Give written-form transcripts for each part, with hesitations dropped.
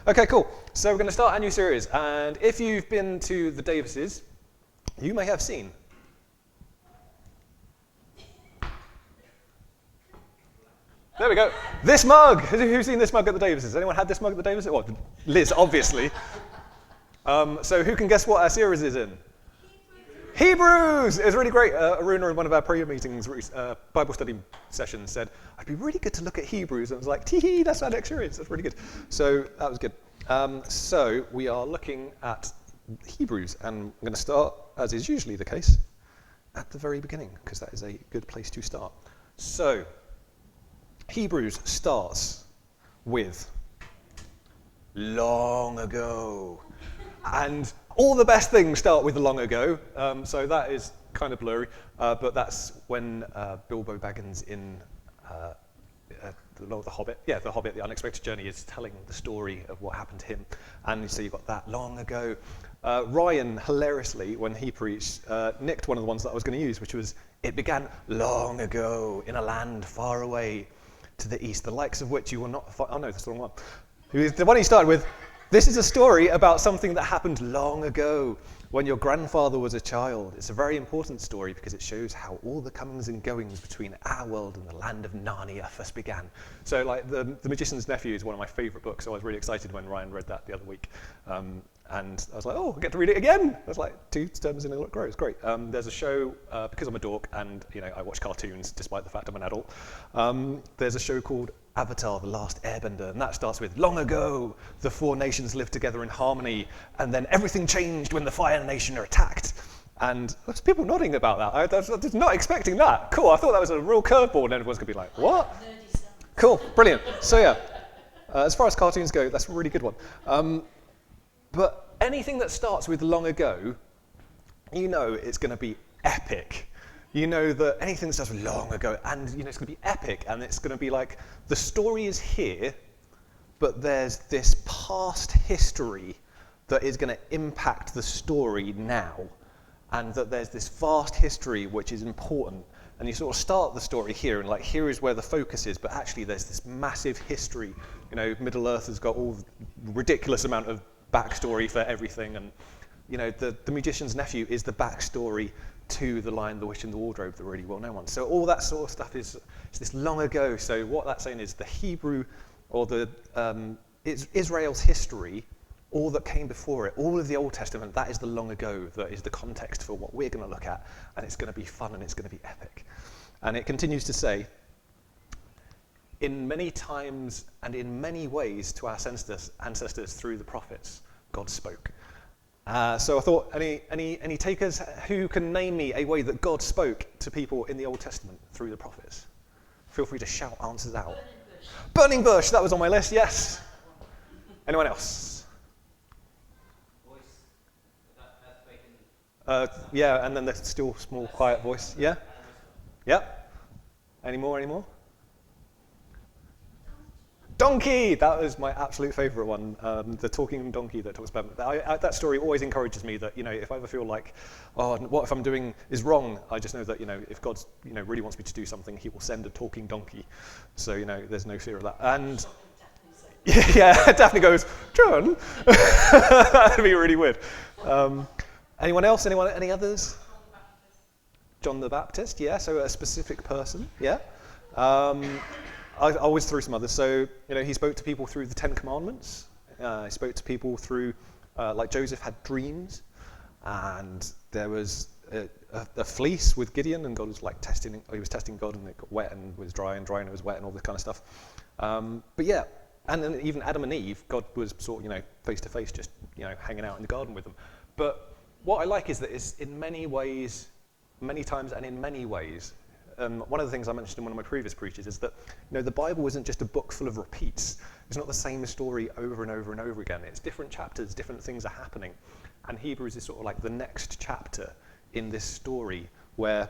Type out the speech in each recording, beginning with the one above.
Okay, cool. So we're going to start a new series, and if you've been to the Davises, you may have seen there we go. This mug. Who's seen this mug at the Davises? Anyone had this mug at the Davises? Well, Liz, obviously. So who can guess what our series is in? Hebrews! It was really great. Aruna in one of our prayer meetings, Bible study sessions, said, I'd be really good to look at Hebrews. And I was like, tee, that's our next series. That's really good. So that was good. So we are looking at Hebrews, and I'm going to start, as is usually the case, at the very beginning, because that is a good place to start. So Hebrews starts with long ago. And all the best things start with long ago, so that is kind of blurry, but that's when Bilbo Baggins in The Hobbit, The Hobbit, The Unexpected Journey, is telling the story of what happened to him. And so you've got that long ago. Ryan, hilariously, when he preached, nicked one of the ones that I was going to use, which was, it began long ago in a land far away to the east, the likes of which you will not find. Oh no, that's the wrong one. The one he started with, this is a story about something that happened long ago when your grandfather was a child. It's a very important story because it shows how all the comings and goings between our world and the land of Narnia first began. So like The Magician's Nephew is one of my favourite books, so I was really excited when Ryan read that the other week. And I was like, oh, I get to read it again. That's like 2 terms in a row. It's great. There's a show, because I'm a dork and I watch cartoons despite the fact I'm an adult. There's a show called Avatar, The Last Airbender, and that starts with, long ago, the 4 nations lived together in harmony, and then everything changed when the Fire Nation are attacked. And there's people nodding about that. I was not expecting that. Cool, I thought that was a real curveball, and everyone's going to be like, what? Cool, brilliant. So yeah, as far as cartoons go, that's a really good one. But anything that starts with long ago, it's going to be epic. You know that anything that starts with long ago, and it's going to be epic, and it's going to be like, the story is here, but there's this past history that is going to impact the story now, and that there's this vast history which is important. And you sort of start the story here, and like, here is where the focus is, but actually there's this massive history. Middle Earth has got all the ridiculous amount of backstory for everything, and the Magician's Nephew is the backstory to The Lion, the Witch, and the Wardrobe, the really well-known one. So all that sort of stuff is this long ago. So what that's saying is the Hebrew, or Israel's history, all that came before it, all of the Old Testament, that is the long ago, that is the context for what we're going to look at, and it's going to be fun and it's going to be epic. And it continues to say, in many times and in many ways to our ancestors through the prophets, God spoke. So I thought, any takers who can name me a way that God spoke to people in the Old Testament through the prophets? Feel free to shout answers out. Burning bush, that was on my list, yes. Anyone else? Voice. Yeah, and then the still small quiet voice. Yeah? Yep. Any more? Donkey! That was my absolute favourite one, the talking donkey that talks about... that story always encourages me that, if I ever feel like, oh, what if I'm doing is wrong, I just know that, if God, really wants me to do something, he will send a talking donkey. So, there's no fear of that. And... yeah, Daphne goes, John? That'd be really weird. Anyone else? Any others? John the Baptist, yeah, so a specific person, yeah. I always threw some others. So, he spoke to people through the 10 Commandments. He spoke to people through, like Joseph had dreams, and there was a fleece with Gideon, and God was he was testing God, and it got wet and was dry, and it was wet, and all this kind of stuff. But yeah, and then even Adam and Eve, God was sort of, face to face, just, hanging out in the garden with them. But what I like is that it's in many ways, many times, and in many ways. One of the things I mentioned in one of my previous preaches is that the Bible isn't just a book full of repeats. It's not the same story over and over and over again. It's different chapters, different things are happening. And Hebrews is sort of like the next chapter in this story where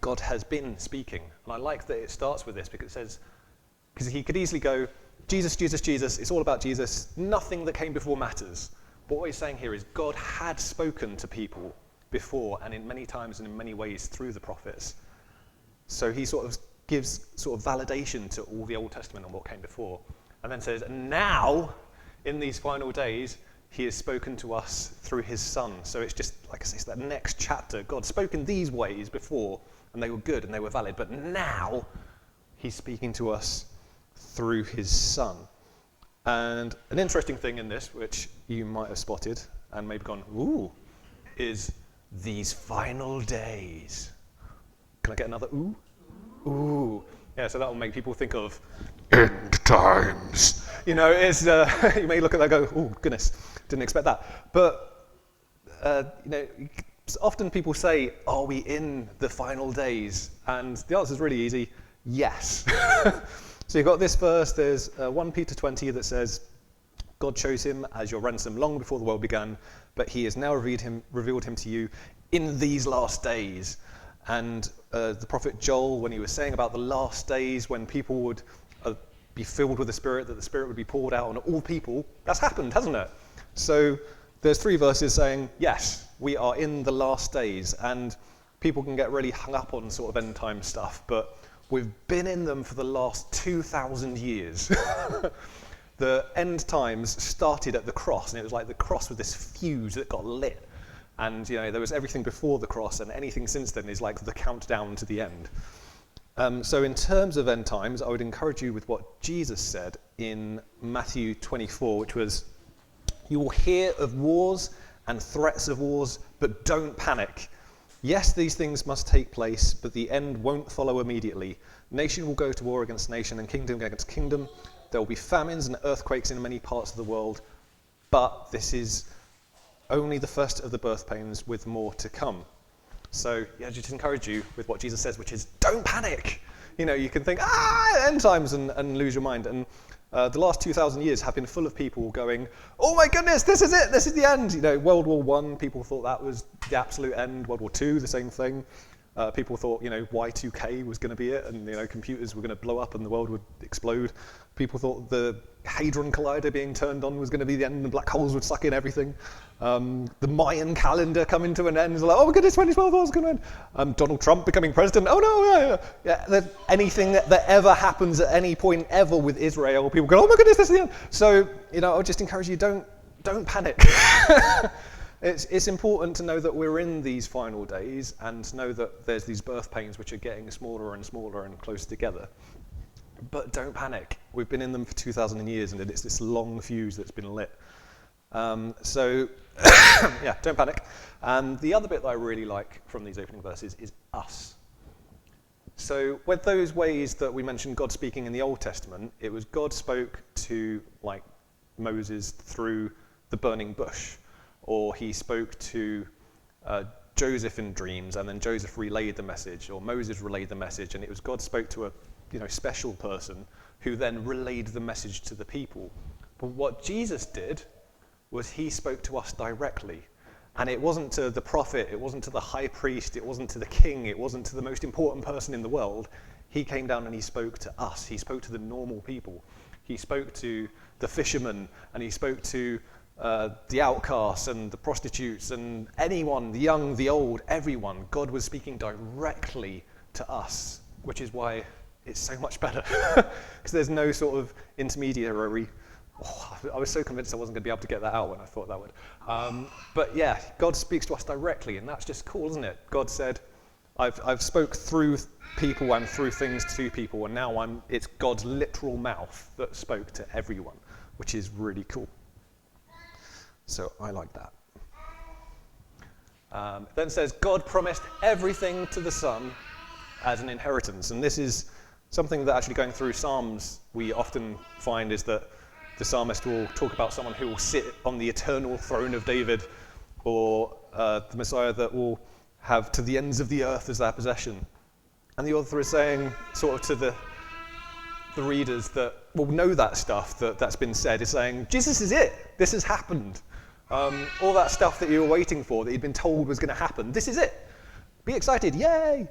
God has been speaking. And I like that it starts with this because it says, because he could easily go, Jesus, Jesus, Jesus, it's all about Jesus. Nothing that came before matters. But what he's saying here is God had spoken to people before, and in many times and in many ways through the prophets. So he sort of gives sort of validation to all the Old Testament and what came before. And then says, and now in these final days, he has spoken to us through his Son. So it's just, like I say, it's that next chapter. God spoke in these ways before, and they were good and they were valid. But now, he's speaking to us through his Son. And an interesting thing in this, which you might have spotted and maybe gone, ooh, is these final days. Can I get another ooh? Ooh. Yeah, so that will make people think of end times. You know, it's, you may look at that and go, oh, goodness, didn't expect that. But, you know, often people say, are we in the final days? And the answer is really easy, yes. So you've got this verse, there's 1 Peter 20 that says, God chose him as your ransom long before the world began, but he has now revealed him to you in these last days. And the prophet Joel, when he was saying about the last days when people would be filled with the Spirit, that the Spirit would be poured out on all people, that's happened, hasn't it? So there's 3 verses saying, yes, we are in the last days. And people can get really hung up on sort of end time stuff, but we've been in them for the last 2,000 years. The end times started at the cross, and it was like the cross with this fuse that got lit. And, you know, there was everything before the cross, and anything since then is like the countdown to the end. So in terms of end times, I would encourage you with what Jesus said in Matthew 24, which was, you will hear of wars and threats of wars, but don't panic. Yes, these things must take place, but the end won't follow immediately. Nation will go to war against nation and kingdom against kingdom. There will be famines and earthquakes in many parts of the world, but this is only the first of the birth pains, with more to come. So, yeah, I just encourage you with what Jesus says, which is, don't panic. You know, you can think, end times, and lose your mind. And the last 2,000 years have been full of people going, oh my goodness, this is it, this is the end. You know, World War I, people thought that was the absolute end. World War II, the same thing. People thought, you know, Y2K was going to be it, and, you know, computers were going to blow up and the world would explode. People thought the Hadron Collider being turned on was going to be the end, and black holes would suck in everything. The Mayan calendar coming to an end. It's like, oh my goodness, 2012 was going to end. Donald Trump becoming president. Oh no, yeah. Anything that ever happens at any point ever with Israel, people go, oh my goodness, this is the end. So, you know, I would just encourage you, don't panic. It's important to know that we're in these final days, and to know that there's these birth pains which are getting smaller and smaller and closer together. But don't panic. We've been in them for 2,000 years, and it's this long fuse that's been lit. So, yeah, don't panic. And the other bit that I really like from these opening verses is us. So with those ways that we mentioned God speaking in the Old Testament, it was God spoke to, like, Moses through the burning bush, or he spoke to Joseph in dreams, and then Joseph relayed the message, or Moses relayed the message, and it was God spoke to a special person who then relayed the message to the people. But what Jesus did was he spoke to us directly. And it wasn't to the prophet, it wasn't to the high priest, it wasn't to the king, it wasn't to the most important person in the world. He came down and he spoke to us. He spoke to the normal people. He spoke to the fishermen, and he spoke to the outcasts and the prostitutes and anyone, the young, the old, everyone. God was speaking directly to us, which is why it's so much better, because there's no sort of intermediary. Oh, I was so convinced I wasn't going to be able to get that out when I thought that would. But yeah, God speaks to us directly, and that's just cool, isn't it? God said, I've spoke through people and through things to people, and now it's God's literal mouth that spoke to everyone, which is really cool. So I like that. It then says, God promised everything to the Son as an inheritance. And this is something that actually going through Psalms we often find is that the psalmist will talk about someone who will sit on the eternal throne of David, or the Messiah that will have to the ends of the earth as their possession. And the author is saying, sort of to the readers that will know that stuff that's been said, is saying, Jesus is it. This has happened. All that stuff that you were waiting for, that you'd been told was going to happen, this is it. Be excited, yay!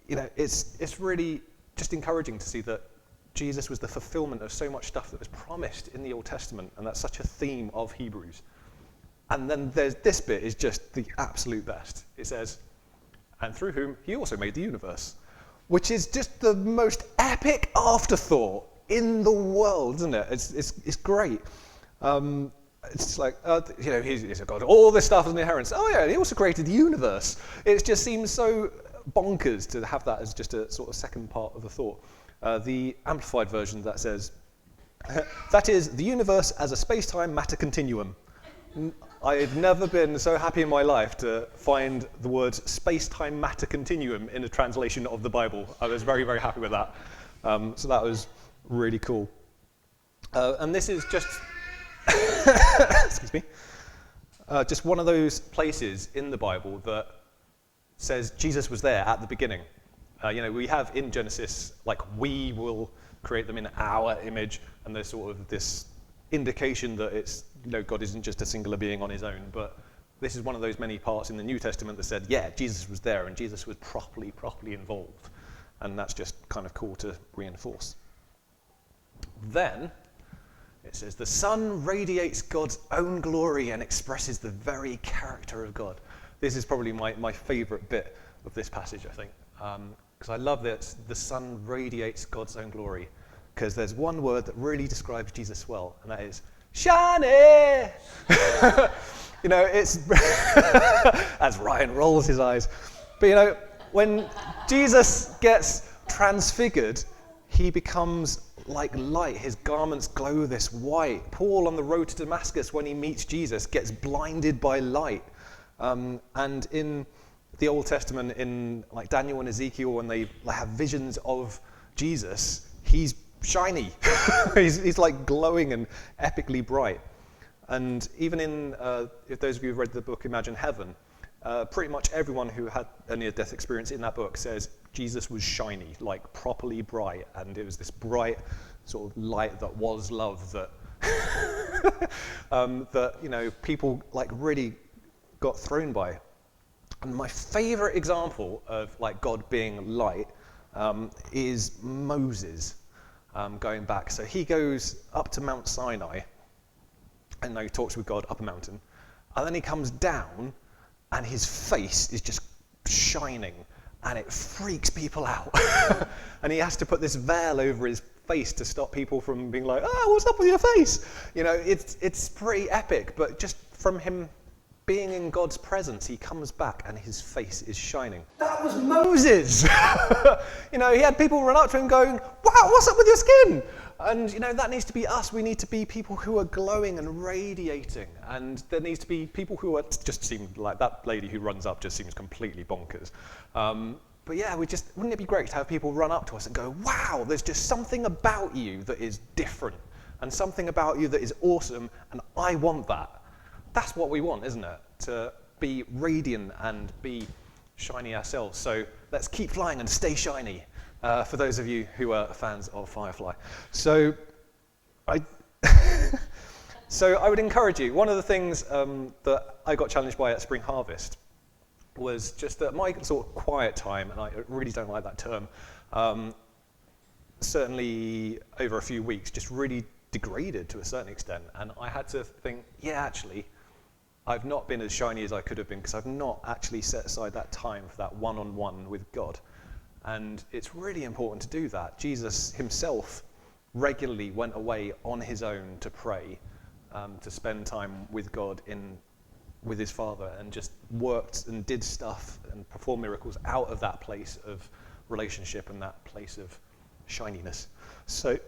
It's really just encouraging to see that Jesus was the fulfillment of so much stuff that was promised in the Old Testament, and that's such a theme of Hebrews. And then there's this bit is just the absolute best. It says, and through whom he also made the universe, which is just the most epic afterthought in the world, isn't it? It's great. It's like, he's a god. All this stuff is an inheritance. Oh yeah, he also created the universe. It just seems so bonkers to have that as just a sort of second part of the thought. The amplified version that says, that is, the universe as a space-time matter continuum. I've never been so happy in my life to find the words space-time matter continuum in a translation of the Bible. I was very, very happy with that. So that was really cool. And this is just, excuse me, just one of those places in the Bible that says Jesus was there at the beginning. We have in Genesis, like, we will create them in our image, and there's sort of this indication that it's, God isn't just a singular being on his own, but this is one of those many parts in the New Testament that said, yeah, Jesus was there, and Jesus was properly involved. And that's just kind of cool to reinforce. Then, it says, the Son radiates God's own glory and expresses the very character of God. This is probably my favorite bit of this passage, I think. Because I love that the Son radiates God's own glory. Because there's one word that really describes Jesus well, and that is, shiny! It's, as Ryan rolls his eyes. But when Jesus gets transfigured, he becomes like light. His garments glow this white. Paul on the road to Damascus, when he meets Jesus, gets blinded by light. And in the Old Testament, in like Daniel and Ezekiel, when they have visions of Jesus, he's shiny. he's like glowing and epically bright. And even in, if those of you who've read the book Imagine Heaven, pretty much everyone who had a near-death experience in that book says Jesus was shiny, like properly bright, and it was this bright sort of light that was love that that people like really got thrown by. And my favorite example of like God being light is Moses. Going back, so he goes up to Mount Sinai, and he talks with God up a mountain, and then he comes down, and his face is just shining, and it freaks people out. And he has to put this veil over his face to stop people from being like, what's up with your face? It's pretty epic, but just from him being in God's presence, he comes back and his face is shining. That was Moses! He had people run up to him going, wow, what's up with your skin? And, that needs to be us. We need to be people who are glowing and radiating. And there needs to be people who are, just seem like that lady who runs up just seems completely bonkers. But yeah, wouldn't it be great to have people run up to us and go, wow, there's just something about you that is different, and something about you that is awesome, and I want that. That's what we want, isn't it? To be radiant and be shiny ourselves. So let's keep flying and stay shiny, for those of you who are fans of Firefly. So I would encourage you. One of the things that I got challenged by at Spring Harvest was just that my sort of quiet time, and I really don't like that term, certainly over a few weeks, just really degraded to a certain extent. And I had to think, yeah, actually, I've not been as shiny as I could have been because I've not actually set aside that time for that one-on-one with God. And it's really important to do that. Jesus himself regularly went away on his own to pray, to spend time with God with his Father, and just worked and did stuff and performed miracles out of that place of relationship and that place of shininess. So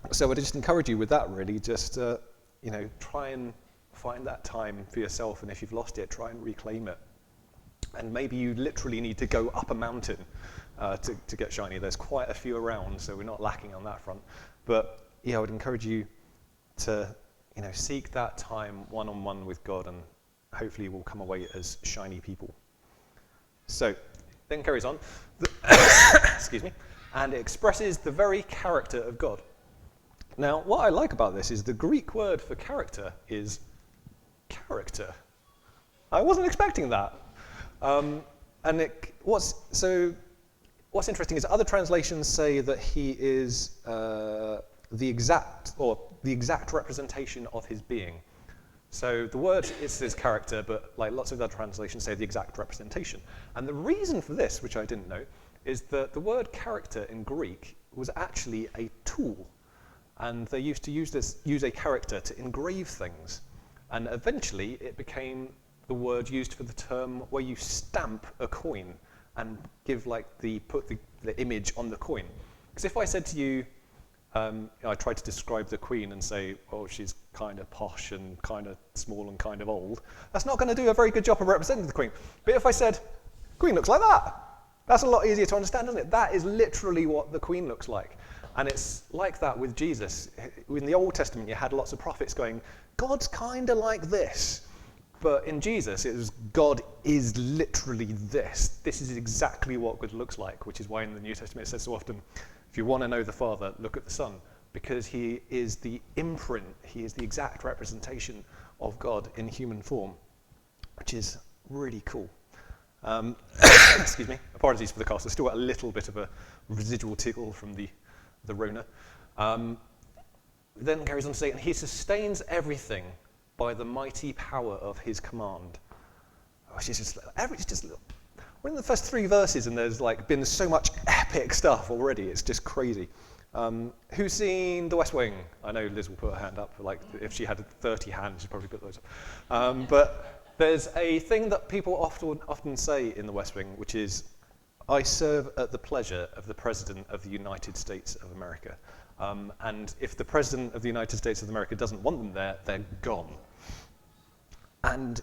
I just encourage you with that, really, just try and find that time for yourself, and if you've lost it, try and reclaim it. And maybe you literally need to go up a mountain to get shiny. There's quite a few around, so we're not lacking on that front. But yeah, I would encourage you to seek that time one-on-one with God, and hopefully we'll come away as shiny people. So then carries on, excuse me, and it expresses the very character of God. Now, what I like about this is the Greek word for character is character. I wasn't expecting that. What's interesting is other translations say that he is the exact representation of his being. So the word is his character, but like lots of other translations say the exact representation. And the reason for this, which I didn't know, is that the word character in Greek was actually a tool. And they used to use a character to engrave things. And eventually it became the word used for the term where you stamp a coin and give put the image on the coin. Because if I said to you, I tried to describe the Queen and say, oh, she's kind of posh and kind of small and kind of old, that's not going to do a very good job of representing the Queen. But if I said, Queen looks like that, that's a lot easier to understand, isn't it? That is literally what the Queen looks like. And it's like that with Jesus. In the Old Testament, you had lots of prophets going, God's kind of like this. But in Jesus, it was God is literally this. This is exactly what God looks like, which is why in the New Testament it says so often, if you want to know the Father, look at the Son, because he is the imprint, he is the exact representation of God in human form, which is really cool. Excuse me, apologies for the cough. I still got a little bit of a residual tickle from the Rona. Then carries on to say, and he sustains everything by the mighty power of his command. Which is just we're in the first 3 verses and there's been so much epic stuff already. It's just crazy. Who's seen The West Wing? I know Liz will put her hand up. If she had 30 hands, she'd probably put those up. But there's a thing that people often say in The West Wing, which is, I serve at the pleasure of the President of the United States of America. And if the President of the United States of America doesn't want them there, they're gone. And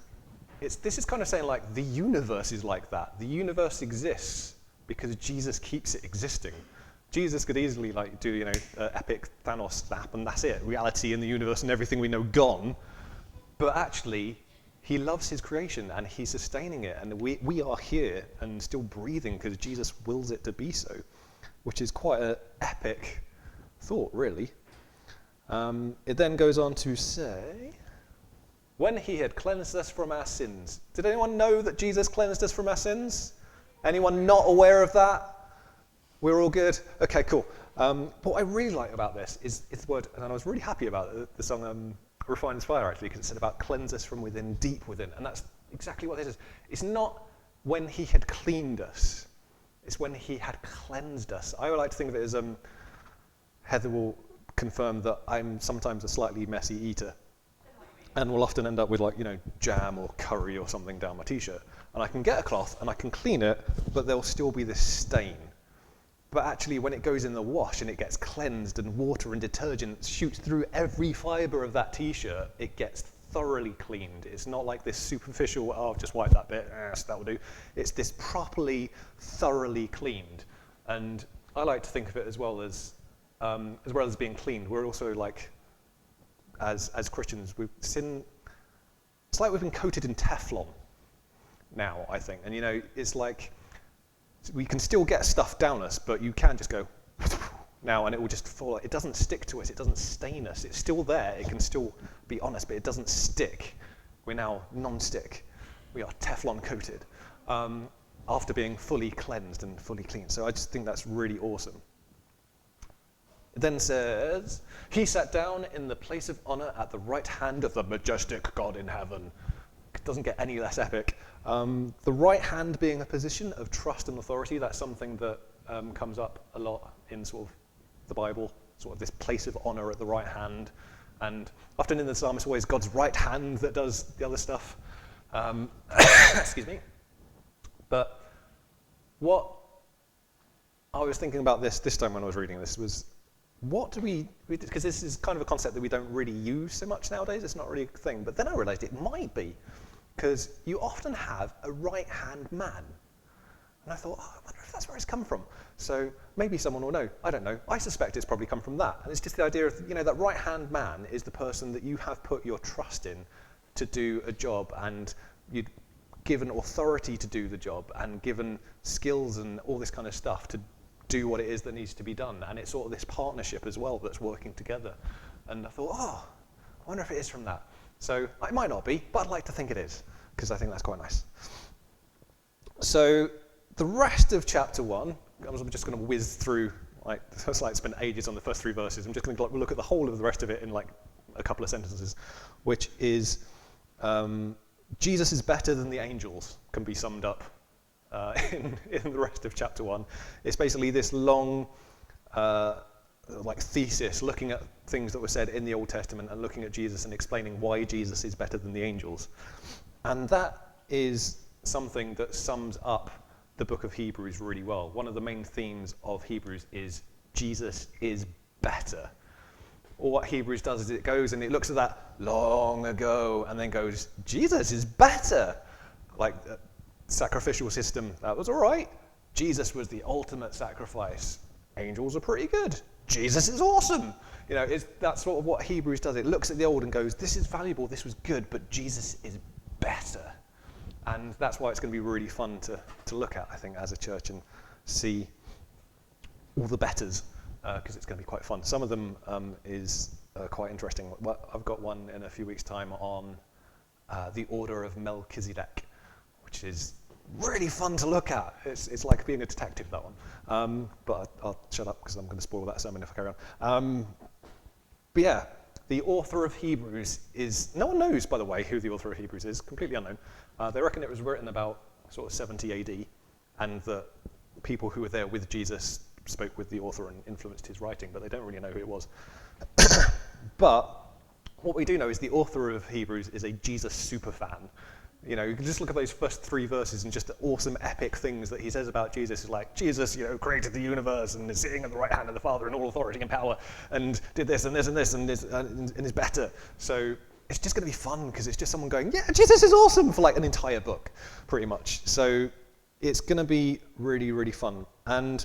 this is kind of saying the universe is like that. The universe exists because Jesus keeps it existing. Jesus could easily do epic Thanos snap and that's it. Reality in the universe and everything we know gone. But actually, he loves his creation and he's sustaining it. And we are here and still breathing because Jesus wills it to be so, which is quite an epic thought, really. It then goes on to say, when he had cleansed us from our sins. Did anyone know that Jesus cleansed us from our sins? Anyone not aware of that? We're all good? Okay, cool. What I really like about this is the word, and I was really happy about the song Refined as Fire, actually, because it said about cleanse us from within, deep within. And that's exactly what this is. It's not when he had cleaned us. It's when he had cleansed us. I would like to think of it as, Heather will confirm that I'm sometimes a slightly messy eater. And will often end up with jam or curry or something down my t-shirt. And I can get a cloth and I can clean it, but there'll still be this stain. But actually when it goes in the wash and it gets cleansed and water and detergent shoots through every fibre of that t-shirt, it gets thoroughly cleaned. It's not like this superficial, oh, I've just wiped that bit, that will do. It's this properly, thoroughly cleaned. And I like to think of it as well as being cleaned, we're also as Christians, sin. It's like we've been coated in Teflon now, I think. And it's we can still get stuff down us, but you can just go now and it will just fall. It doesn't stick to us, it doesn't stain us. It's still there, it can still be on us, but it doesn't stick. We're now non-stick. We are Teflon coated after being fully cleansed and fully clean. So I just think that's really awesome. It then says, he sat down in the place of honor at the right hand of the majestic God in heaven. It doesn't get any less epic. The right hand being a position of trust and authority, that's something that comes up a lot in sort of the Bible, sort of this place of honor at the right hand. And often in the psalm, it's always God's right hand that does the other stuff. Excuse me. But what I was thinking about this time when I was reading this was, what do we, because this is kind of a concept that we don't really use so much nowadays, it's not really a thing, but then I realized it might be, because you often have a right-hand man. And I thought, I wonder if that's where it's come from. So maybe someone will know, I don't know. I suspect it's probably come from that. And it's just the idea of, that right-hand man is the person that you have put your trust in to do a job, and you'd given authority to do the job, and given skills and all this kind of stuff to do what it is that needs to be done. And it's sort of this partnership as well that's working together. And I thought, I wonder if it is from that. So it might not be, but I'd like to think it is, because I think that's quite nice. So the rest of chapter 1, I'm just going to whiz through, it's like spent ages on the first 3 verses. I'm just going to look at the whole of the rest of it in a couple of sentences, which is Jesus is better than the angels, can be summed up in the rest of chapter 1. It's basically this long like thesis, looking at things that were said in the Old Testament and looking at Jesus and explaining why Jesus is better than the angels. And that is something that sums up the book of Hebrews really well. One of the main themes of Hebrews is Jesus is better. Or what Hebrews does is it goes and it looks at that long ago and then goes, Jesus is better. Like the sacrificial system, that was all right. Jesus was the ultimate sacrifice. Angels are pretty good. Jesus is awesome. That's sort of what Hebrews does. It looks at the old and goes, this is valuable, this was good, but Jesus is better. And that's why it's going to be really fun to look at, I think, as a church and see all the betters, because it's going to be quite fun. Some of them is quite interesting. Well, I've got one in a few weeks' time on the order of Melchizedek, which is really fun to look at. It's like being a detective, that one. But I'll shut up because I'm going to spoil that sermon if I carry on. But yeah, the author of Hebrews is, no one knows, by the way, who the author of Hebrews is, completely unknown. They reckon it was written about sort of 70 AD, and that people who were there with Jesus spoke with the author and influenced his writing, but they don't really know who it was. But what we do know is the author of Hebrews is a Jesus superfan. You can just look at those first 3 verses and just the awesome epic things that he says about Jesus. Is like, Jesus, created the universe and is sitting at the right hand of the Father in all authority and power, and did this and this and this and is better. So it's just going to be fun because it's just someone going, yeah, Jesus is awesome for like an entire book, pretty much. So it's going to be really, really fun. And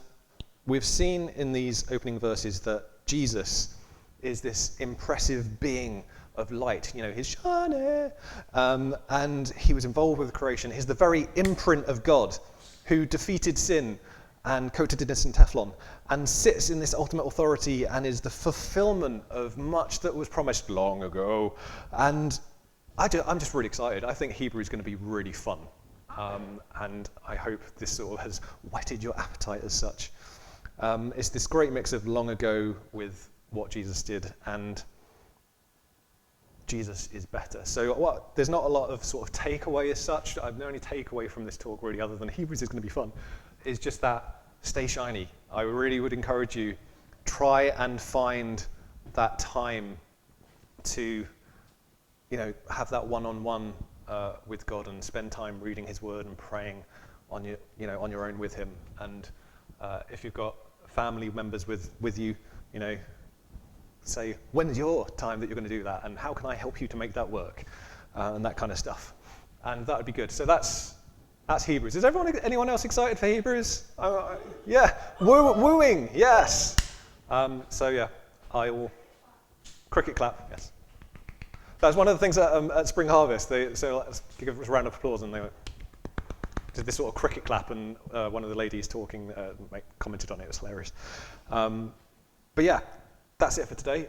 we've seen in these opening verses that Jesus is this impressive being of light, he's shining, and he was involved with creation. He's the very imprint of God who defeated sin and coated it in Teflon and sits in this ultimate authority and is the fulfillment of much that was promised long ago. And I'm just really excited. I think Hebrew is going to be really fun, and I hope this sort of has whetted your appetite as such. It's this great mix of long ago with what Jesus did, and Jesus is better. So there's not a lot of sort of takeaway as such. The only takeaway from this talk really, other than Hebrews is going to be fun, is just that stay shiny. I really would encourage you, try and find that time to, have that one-on-one with God and spend time reading his word and praying on your own with him. And if you've got family members with you, say, when's your time that you're going to do that, and how can I help you to make that work, and that kind of stuff. And that would be good. So that's Hebrews. Is anyone else excited for Hebrews? Yeah, wooing, yes. So yeah, I will cricket clap. Yes, that's one of the things at Spring Harvest. So let's give a round of applause, and they did this sort of cricket clap, and one of the ladies talking commented on it. It was hilarious. But yeah. That's it for today.